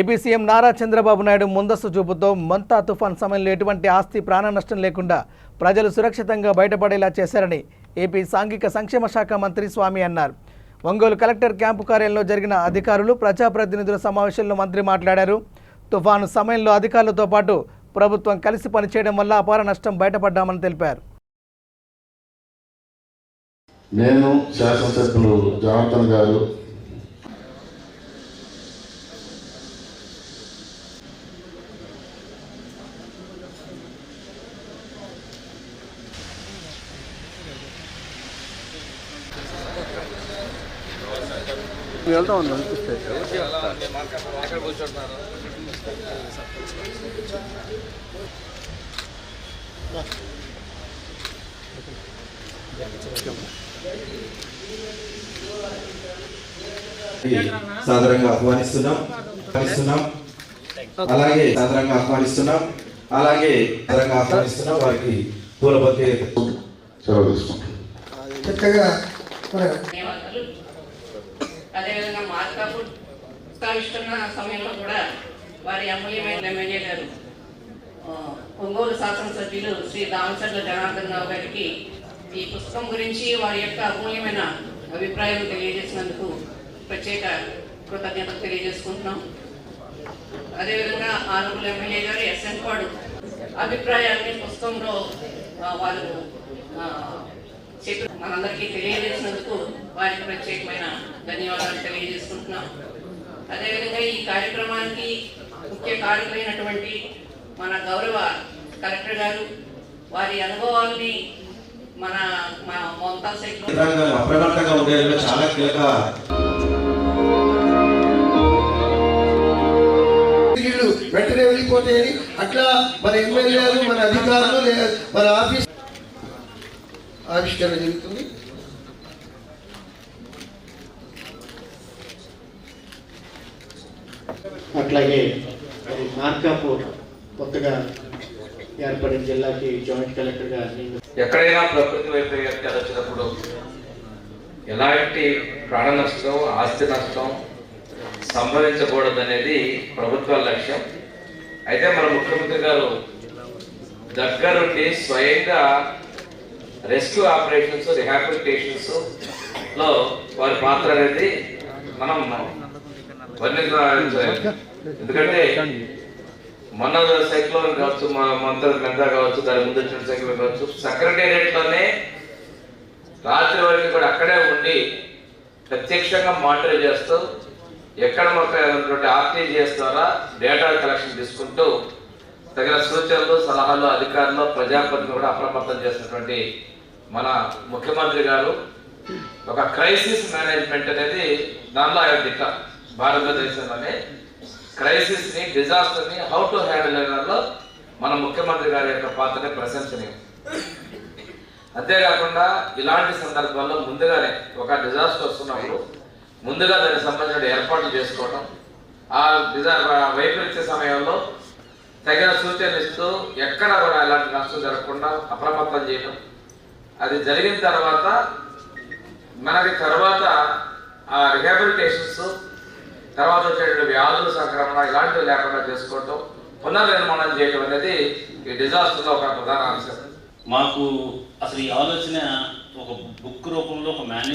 AP CM Nara Chandrababu Naidu ముందస్తు చూపుతో మంతా తుఫాన్ సమయంలో ఎటువంటి ఆస్తి ప్రాణ నష్టం లేకుండా ప్రజలు సురక్షితంగా బయటపడేలా చేశారని ఏపీ సాంఘిక సంక్షేమ శాఖ మంత్రి స్వామి అన్నారు. ఒంగోలు కలెక్టర్ క్యాంపు కార్యాలయంలో జరిగిన అధికారులు ప్రజాప్రతినిధుల సమావేశంలో మంత్రి మాట్లాడారు. తుఫాను సమయంలో అధికారులతో పాటు ప్రభుత్వం కలిసి పనిచేయడం వల్ల అపార నష్టం బయటపడ్డామని తెలిపారు. నేను శాసనసభ్యులు జనార్దన్ గారు వెళ్తా ఉంది అనిపిస్తే సాదరంగా ఆహ్వానిస్తున్నాం వారికి పూలబొకే సెలవు తీసుకుంటాం. అదేవిధంగా మార్కాపూర్ స్థాపిస్తున్న సమయంలో కూడా వారి ఎమ్మెల్యే గారు ఒంగోలు శాసనసభ్యులు శ్రీ దామచర్ల జనార్దన్ రావు గారికి ఈ పుస్తకం గురించి వారి యొక్క అమూల్యమైన అభిప్రాయం తెలియజేసినందుకు ప్రత్యేక కృతజ్ఞతలు తెలియజేసుకుంటున్నాం. అదేవిధంగా ఆనరబుల్ ఎమ్మెల్యే గారు ఎస్ఎన్ పాడు అభిప్రాయాన్ని పుస్తకంలో వారు చెప్పి మనందరికీ తెలియజేసినందుకు వారికి ప్రత్యేకమైన ధన్యవాదాలు తెలియజేసుకుంటున్నాం. అదేవిధంగా ఈ కార్యక్రమానికి ముఖ్య కారకులైనటువంటి మన గౌరవ కలెక్టర్ గారు వారి అనుభవాల్ని మన మొంతా సైట్లో అప్రమత్తంగా ఉండేందుకు చాలా కీలక వెంటనే వెళ్ళిపోతే అట్లా మన ఎమ్మెల్యేలు మన అధికారులు మన ఆఫీస్ ఆవిష్కరణ జరుగుతుంది. అట్లాగే మార్కాపూర్ కొత్తగా ఏర్పడిన జిల్లాకి జాయింట్ కలెక్టర్గా ఎక్కడైనా ప్రకృతి వైపరీత్యాలు వచ్చినప్పుడు ఎలాంటి ప్రాణ నష్టం ఆస్తి నష్టం సంభవించకూడదనేది ప్రభుత్వ లక్ష్యం. అయితే మన ముఖ్యమంత్రి గారు దగ్గరుండి స్వయంగా రెస్క్యూ ఆపరేషన్స్ రిహాబిలిటేషన్స్ లో వారి పాత్ర అనేది మనం వర్ణించలేదు. ఎందుకంటే మొన్న సైక్లోన్ కావచ్చు, మంత్ర గంట కావచ్చు, దాని ముందు వచ్చిన సైక్లోన్ కావచ్చు, సెక్రటేరియట్ లోనే రాత్రి వరకు కూడా అక్కడే ఉండి ప్రత్యక్షంగా మానిటర్ చేస్తూ ఎక్కడ మొత్తం ఆర్టీజీఎస్ ద్వారా డేటా కలెక్షన్ తీసుకుంటూ తగిన సూచనలు సలహాలు అధికారులు ప్రజాప్రతినిధులు కూడా అప్రమత్తం చేసినటువంటి మన ముఖ్యమంత్రి గారు ఒక క్రైసిస్ మేనేజ్మెంట్ అనేది దానిలో ఆయన దిట్ట. భారతదేశంలోనే క్రైసిస్ ని డిజాస్టర్ ని హౌ టు హ్యాండిల్ అనడంలో మన ముఖ్యమంత్రి గారి యొక్క పాత్రని ప్రశంసనీయం. అంతేకాకుండా ఇలాంటి సందర్భాల్లో ముందుగానే ఒక డిజాస్టర్ వస్తున్నప్పుడు ముందుగా దానికి సంబంధించిన ఏర్పాట్లు చేసుకోవడం, ఆ వైపరీత్య సమయంలో తగిన సూచనలు ఇస్తూ ఎక్కడ కూడా ఎలాంటి నష్టం జరగకుండా అప్రమత్తం చేయడం, అది జరిగిన తర్వాత మనకి తర్వాత ఆ రిహాబిలిటేషన్స్ తర్వాత వచ్చేటువంటి వ్యాధుల సంక్రమణ ఇలాంటివి లేకుండా చేసుకోవటం, పునర్నిర్మాణం చేయడం అనేది ఈ డిజాస్టర్లో ఒక ప్రధాన అంశం. మాకు అసలు ఈ ఆలోచన ఒక బుక్ రూపంలో ఒక